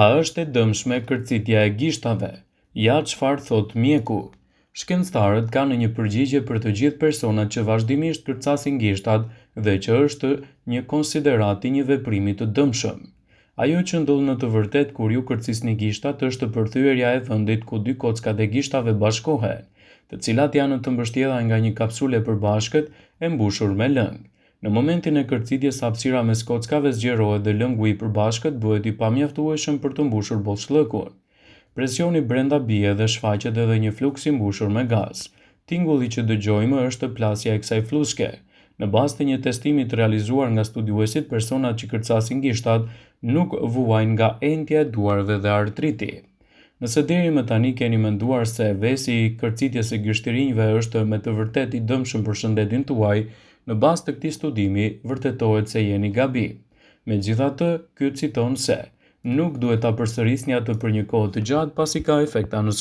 A është e dëmshme kërcitja e gishtave? Ja çfarë thot mjeku. Shkencëtarët kanë një përgjigje për të gjithë personat që vazhdimisht kërcasin gishtat dhe që është një konsiderat i një veprimi të dëmshëm. Ajo që ndodh në të vërtetë kur ju kërcisni gishtat është përthyerja e vendit ku dy kockat e gishtave bashkohen, të cilat janë të mbështjella nga një kapsule e përbashkët e mbushur me lëng. Në momentin e kërcitjes hapësira mes kockave zgjerohet dhe lëngu i përbashkët bëhet i pamjaftueshëm për të mbushur bollshllëkun. Presioni brenda bie dhe shfaqet edhe një fluks i mbushur me gaz. Tingulli që dëgjojmë është plasja e kësaj fluske. Në bazë të një testimi të realizuar nga studiuesit, personat që kërcasin gishtat nuk vuajnë nga entja e duarve dhe artriti. Nëse deri më tani keni menduar se vesi i kërcitjes së gishtirinjve është me të vërtetë i dëmshëm për shëndetin tuaj, në bazë të këtij studimi vërtetohet se jeni gabim. Megjithatë, ky citon se nuk duhet ta përsërisni atë për një kohë të gjatë pasi ka efekte anësore.